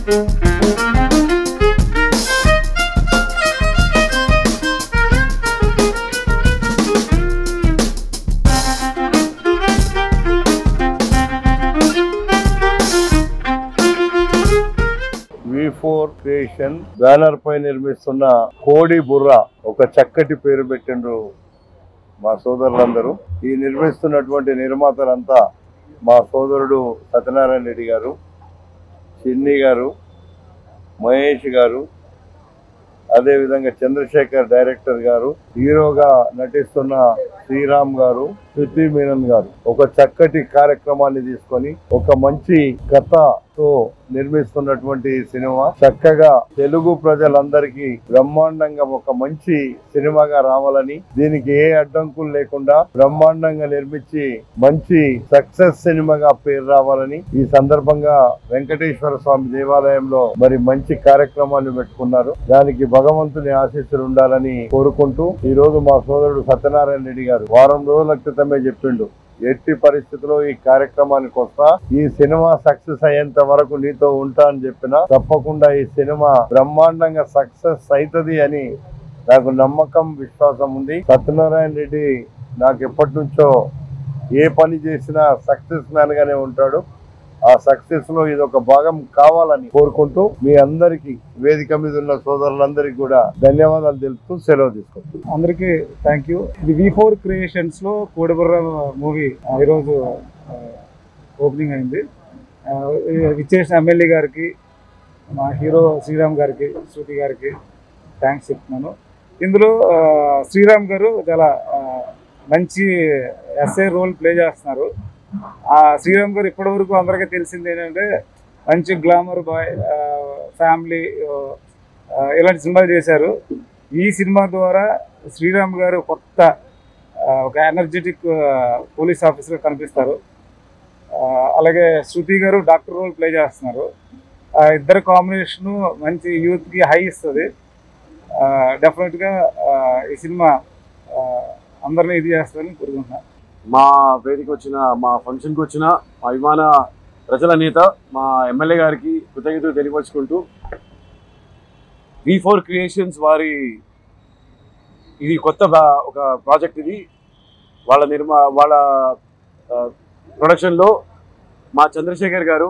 V4 creation banner పై నిర్మిస్తున్న కోడి బుర్ర ఒక చక్కటి పేరు పెట్టిండ్రు మా సోదరులందరూ. ఈ నిర్మిస్తున్నటువంటి నిర్మాతలంతా మా సోదరుడు సత్యనారాయణ రెడ్డి గారు, చిన్ని గారు, మహేష్ గారు, అదే విధంగా చంద్రశేఖర్ డైరెక్టర్ గారు, హీరోగా నటిస్తున్న శ్రీరామ్ గారు, శృతి మీనన్ గారు ఒక చక్కటి కార్యక్రమాన్ని తీసుకొని ఒక మంచి కథతో నిర్మిస్తున్నటువంటి సినిమా చక్కగా తెలుగు ప్రజలందరికీ బ్రహ్మాండంగా ఒక మంచి సినిమాగా రావాలని, దీనికి ఏ అడ్డంకులు లేకుండా బ్రహ్మాండంగా నిర్మించి మంచి సక్సెస్ సినిమాగా పేరు రావాలని ఈ సందర్భంగా వెంకటేశ్వర స్వామి దేవాలయంలో మరి మంచి కార్యక్రమాన్ని పెట్టుకున్నారు. దానికి భగవంతుని ఆశీస్సులు ఉండాలని కోరుకుంటూ ఈ రోజు మా సోదరుడు సత్యనారాయణ రెడ్డి గారు వారం రోజుల క్రితమే చెప్పిండు, ఎట్టి పరిస్థితుల్లో ఈ కార్యక్రమానికి వస్తా, ఈ సినిమా సక్సెస్ అయ్యేంత వరకు నీతో ఉంటా అని చెప్పిన తప్పకుండా ఈ సినిమా బ్రహ్మాండంగా సక్సెస్ అవుతుంది అని నాకు నమ్మకం, విశ్వాసం ఉంది. సత్యనారాయణ రెడ్డి నాకు ఎప్పటి నుంచో ఏ పని చేసినా సక్సెస్ మ్యాన్ గానే ఉంటాడు. ఆ సక్సెస్ లో ఇది ఒక భాగం కావాలని కోరుకుంటూ మీ అందరికి వేదిక మీద ఉన్న సోదరులందరికీ కూడా ధన్యవాదాలు తెలుపుతూ సెలవు తీసుకుంటాం. అందరికీ థ్యాంక్ యూ. ఇది V4 క్రియేషన్స్ లో కోడిబుర్ర మూవీ ఈరోజు ఓపెనింగ్ అయింది. విచ్చేసిన ఎమ్మెల్యే గారికి, మా హీరో శ్రీరామ్ గారికి, శృతి గారికి థ్యాంక్స్ చెప్తున్నాను. ఇందులో శ్రీరామ్ గారు చాలా మంచి ఎస్ఐ రోల్ ప్లే చేస్తున్నారు. శ్రీరామ్ గారు ఇప్పటి వరకు అందరికీ తెలిసింది ఏంటంటే మంచి గ్లామర్ బాయ్, ఫ్యామిలీ ఇలాంటి సినిమాలు చేశారు. ఈ సినిమా ద్వారా శ్రీరామ్ గారు కొత్త ఒక ఎనర్జెటిక్ పోలీస్ ఆఫీసర్ కనిపిస్తారు. అలాగే శృతి గారు డాక్టర్ రోల్ ప్లే చేస్తున్నారు. ఇద్దరు కాంబినేషను మంచి యూత్కి హై ఇస్తుంది. డెఫినెట్గా ఈ సినిమా అందరినీ ఇది చేస్తారని కోరుకుంటున్నాను. మా వేదిక వచ్చిన, మా ఫంక్షన్కి వచ్చిన మా అభిమాన ప్రజల నేత మా ఎమ్మెల్యే గారికి కృతజ్ఞతలు తెలియపరుచుకుంటూ, V4 క్రియేషన్స్ వారి ఇది కొత్త ఒక ప్రాజెక్ట్. ఇది వాళ్ళ ప్రొడక్షన్లో మా చంద్రశేఖర్ గారు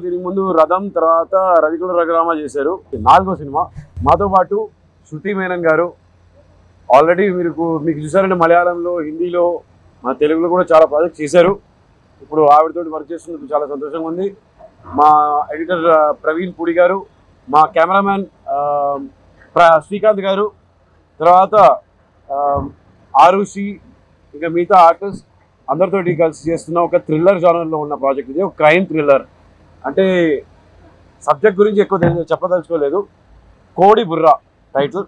దీనికి ముందు రథం, తర్వాత రవికుల రఘురామ చేశారు. 4వ సినిమా. మాతో పాటు శృతి మేనన్ గారు ఆల్రెడీ మీకు చూసారంటే మలయాళంలో, హిందీలో, మన తెలుగులో కూడా చాలా ప్రాజెక్ట్స్ చేశారు. ఇప్పుడు ఆవిడతోటి వర్క్ చేస్తున్నందుకు చాలా సంతోషంగా ఉంది. మా ఎడిటర్ ప్రవీణ్ పూడి గారు, మా కెమెరామ్యాన్ శ్రీకాంత్ గారు, తర్వాత ఆరుషి, ఇంకా మిగతా ఆర్టిస్ట్ అందరితోటి కలిసి చేస్తున్న ఒక థ్రిల్లర్ జానర్లో ఉన్న ప్రాజెక్ట్ ఇది. ఒక క్రైమ్ థ్రిల్లర్. అంటే సబ్జెక్ట్ గురించి ఎక్కువ చెప్పదలుచుకోలేదు. కోడి బుర్ర టైటిల్.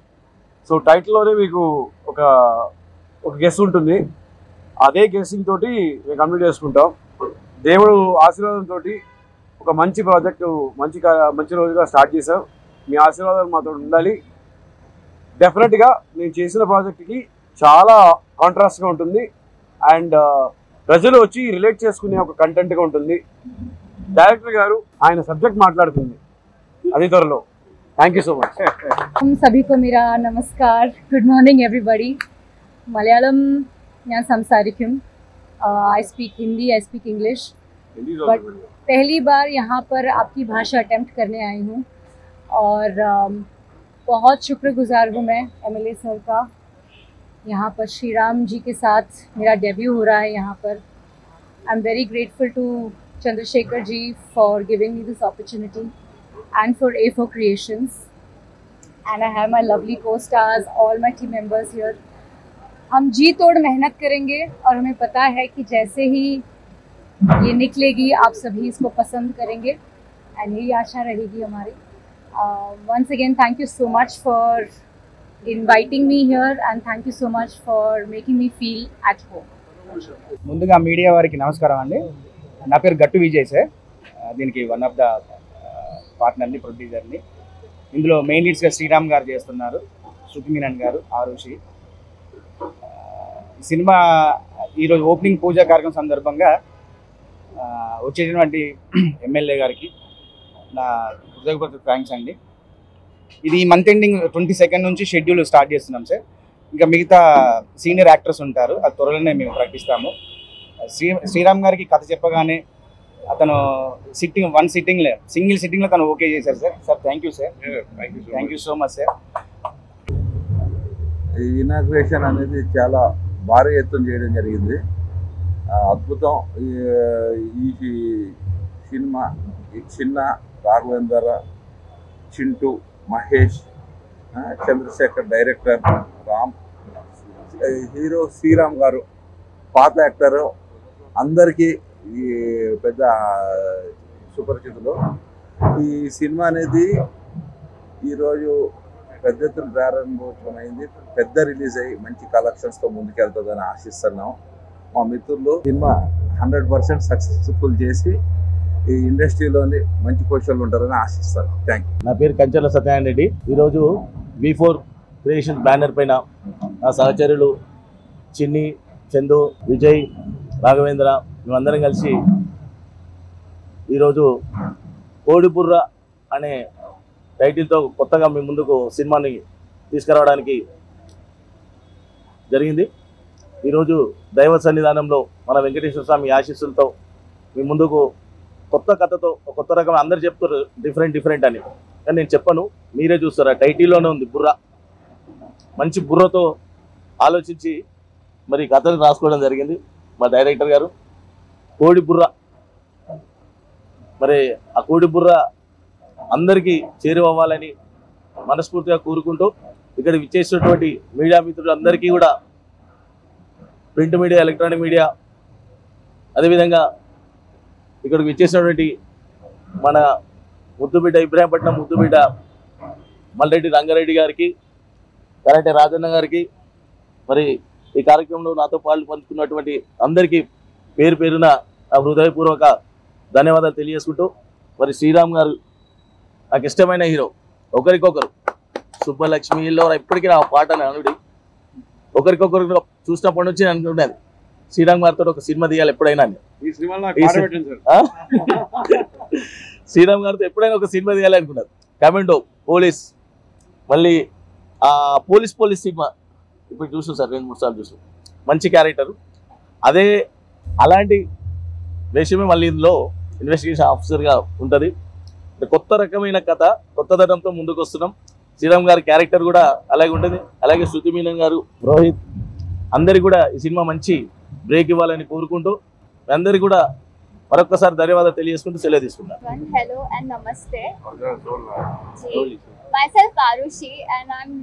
సో టైటిల్లోనే మీకు ఒక గెస్ ఉంటుంది. అదే గెస్సింగ్ తోటి మేము కంప్లీట్ చేసుకుంటాం. దేవుడు ఆశీర్వాదంతో ఒక మంచి ప్రాజెక్టు మంచి రోజుగా స్టార్ట్ చేసాం. మీ ఆశీర్వాదాలు మాతో ఉండాలి. డెఫినెట్గా నేను చేసిన ప్రాజెక్ట్కి చాలా కాంట్రాస్ట్గా ఉంటుంది అండ్ ప్రజలు వచ్చి రిలేట్ చేసుకునే ఒక కంటెంట్గా ఉంటుంది. డైరెక్టర్ గారు ఆయన సబ్జెక్ట్ మాట్లాడుతుంది అది త్వరలో. Thank you so much. सभी को मेरा नमस्कार. Good morning everybody. मलयालम यहाँ संसारिक्यम. I speak Hindi, I speak English, but पहली बार यहाँ पर आपकी भाषा अटेम्प्ट करने आई हूँ और बहुत शुक्रगुजार हूँ मैं एमएलए सर का. यहाँ पर श्री राम जी के साथ मेरा डेब्यू हो रहा है यहाँ पर. I am very grateful to Chandrashekhar ji for giving me this opportunity and for A4 Creations, and I have my lovely co-stars, all my team members here. हम जी तोड़ मेहनत करेंगे और हमें पता है कि जैसे ही ये निकलेगी आप सभी इसको पसंद करेंगे and यही आशा रहेगी हमारी. Once again thank you so much for inviting me here and thank you so much for making me feel at home. ముందుగా మీడియా వారికి నమస్కారం అండి. నా పేరు గట్టు విజయ్ సార్. దీనికి వన్ ఆఫ్ ద పార్ట్నర్ని, ప్రొడ్యూసర్ని. ఇందులో మెయిన్ లీడ్స్గా శ్రీరామ్ గారు చేస్తున్నారు, శృతి మీనన్ గారు, ఆరుషి. సినిమా ఈరోజు ఓపెనింగ్ పూజా కార్యక్రమం సందర్భంగా వచ్చేటువంటి ఎమ్మెల్యే గారికి, నా హృదయపూర్వక థ్యాంక్స్ అండి. ఇది ఈ మంత్ ఎండింగ్ 22 నుంచి షెడ్యూల్ స్టార్ట్ చేస్తున్నాం సార్. ఇంకా మిగతా సీనియర్ యాక్టర్స్ ఉంటారు, అది త్వరలోనే మేము ప్రకటిస్తాము. శ్రీరామ్ గారికి కథ చెప్పగానే అతను సింగిల్ సిట్టింగ్లో తను ఓకే చేశారు sir. Sir thank you sir, thank you so much sir. ఈ ఇనాగ్రేషన్ అనేది చాలా భారీ ఎత్తున చేయడం జరిగింది. అద్భుతం. ఈ సినిమా చిన్న రాఘవేంద్ర, చింటూ, మహేష్, చంద్రశేఖర్ డైరెక్టర్, రామ్, హీరో శ్రీరామ్ గారు పాత యాక్టరు, అందరికీ ఈ పెద్ద సుపరిచితులు. ఈ సినిమా అనేది ఈరోజు పెద్ద ఎత్తున ప్రారంభోత్సవమైంది. పెద్ద రిలీజ్ అయ్యి మంచి కలెక్షన్స్తో ముందుకెళ్తుందని ఆశిస్తున్నాం. మా మిత్రులు సినిమా 100% సక్సెస్ఫుల్ చేసి ఈ ఇండస్ట్రీలోని మంచి పొజిషన్లు ఉంటారని ఆశిస్తాను. Thank you. నా పేరు కంచెల సత్యనారాయణ రెడ్డి. ఈరోజు V4 క్రియేషన్ బ్యానర్ పైన నా సహచరులు చిన్ని, చందు, విజయ్, రాఘవేంద్ర మేమందరం కలిసి ఈరోజు కోడిబుర్ర అనే టైటిల్తో కొత్తగా మీ ముందుకు సినిమాని తీసుకురావడానికి జరిగింది. ఈరోజు దైవ సన్నిధానంలో మన వెంకటేశ్వర స్వామి ఆశీస్సులతో మీ ముందుకు కొత్త కథతో కొత్త రకం. అందరు చెప్తారు డిఫరెంట్ అని, కానీ నేను చెప్పను, మీరే చూస్తారా. టైటిల్లోనే ఉంది బుర్ర. మంచి బుర్రతో ఆలోచించి మరి కథను రాసుకోవడం జరిగింది మా డైరెక్టర్ గారు. కోడి బుర్ర, మరి ఆ కోడి బుర్ర అందరికీ చేరువవ్వాలని మనస్ఫూర్తిగా కోరుకుంటూ ఇక్కడ విచ్చేసినటువంటి మీడియా మిత్రులందరికీ కూడా, ప్రింట్ మీడియా, ఎలక్ట్రానిక్ మీడియా, అదేవిధంగా ఇక్కడికి విచ్చేసినటువంటి మన ముద్దుబిడ్డ ఇబ్రాహీంపట్నం ముద్దుబిడ్డ మల్రెడ్డి రంగారెడ్డి గారికి, కరెంటే రాజన్న గారికి, మరి ఈ కార్యక్రమంలో నాతో పాటు పంచుకున్నటువంటి అందరికీ పేరు పేరున నా హృదయపూర్వక ధన్యవాదాలు తెలియజేసుకుంటూ, మరి శ్రీరామ్ గారు నాకు ఇష్టమైన హీరో. ఒకరికొకరు సుబ్బలక్ష్మిలో ఇప్పటికీ నా పాట అనుడి ఒకరికొకరు చూసినప్పటి నుంచి అనుకున్నది శ్రీరామ్ గారితో ఒక సినిమా తీయాలి ఎప్పుడైనా. శ్రీరామ్ గారితో ఎప్పుడైనా ఒక సినిమా తీయాలి అనుకున్నారు. కమాండో, పోలీస్, మళ్ళీ పోలీస్ సినిమా ఇప్పుడు చూసాం సార్, 2-3 సార్లు చూసాం. మంచి క్యారెక్టర్. అలాంటి విషయమే మళ్ళీ ఇందులో ఇన్వెస్టిగేషన్ ఆఫీసర్గా ఉంటుంది. కొత్త రకమైన కథ, కొత్త ధనంతో ముందుకు వస్తున్నాం. శ్రీరామ్ గారి క్యారెక్టర్ కూడా అలాగే ఉంటుంది. అలాగే శృతి మీనన్ గారు, రోహిత్, అందరికి కూడా ఈ సినిమా మంచి బ్రేక్ ఇవ్వాలని కోరుకుంటూ అందరికి కూడా మరొకసారి ధన్యవాదాలు తెలియజేసుకుంటూ సెలవు తీసుకున్నాను. Hello and namaste. Myself Arushi, and I'm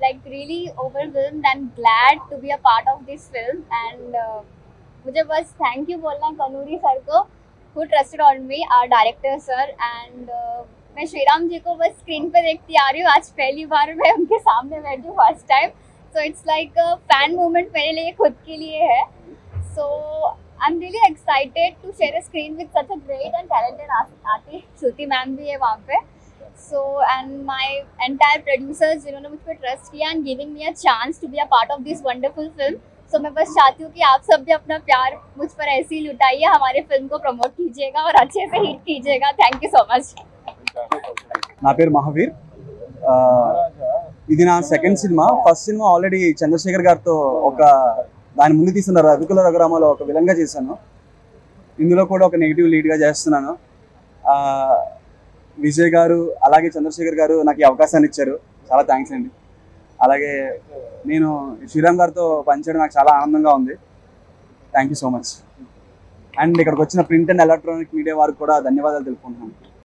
like really overwhelmed and glad to be a part of this film. And मुझे बस thank you बोलना है कनूरी सर को, who trusted on me, our director sir. And मैं श्रीराम जी को बस screen पे देखती आ रही हूँ. आज पहली बार मैं उनके सामने बैठी हूँ, first time. So it's like a fan moment मेरे लिए, खुद के लिए है. So I'm really excited to share a screen with such a great and talented artist. Shruti ma'am भी है वहाँ पे. So and my entire producers जिन्होंने मुझ पर ट्रस्ट किया and giving me a chance to be a part of this wonderful film. So मैं बस चाहती हूँ कि आप सब भी अपना प्यार मुझ पर ऐसे ही लुटाइए, हमारे फिल्म को प्रमोट कीजिएगा और अच्छे से हिट कीजिएगा. Thank you so much. నా పేరు మహావీర్. ఇది నా second cinema. First cinema already Chandrashekhar గారితో ఒక దాని ముందు తీసిన రవికుల రఘురామలో ఒక విలన్గా చేశాను. ఇందులో కూడా ఒక నెగిటివ్ లీడ్గా చేస్తున్నాను. విజయ్ గారు అలాగే చంద్రశేఖర్ గారు నాకు ఈ అవకాశాన్ని ఇచ్చారు, చాలా థ్యాంక్స్ అండి. అలాగే నేను శ్రీరామ్ గారితో పనిచేయడం నాకు చాలా ఆనందంగా ఉంది. Thank you so much. And ఇక్కడికి వచ్చిన ప్రింట్ అండ్ ఎలక్ట్రానిక్ మీడియా వారికి కూడా ధన్యవాదాలు తెలుపుకుంటున్నాను.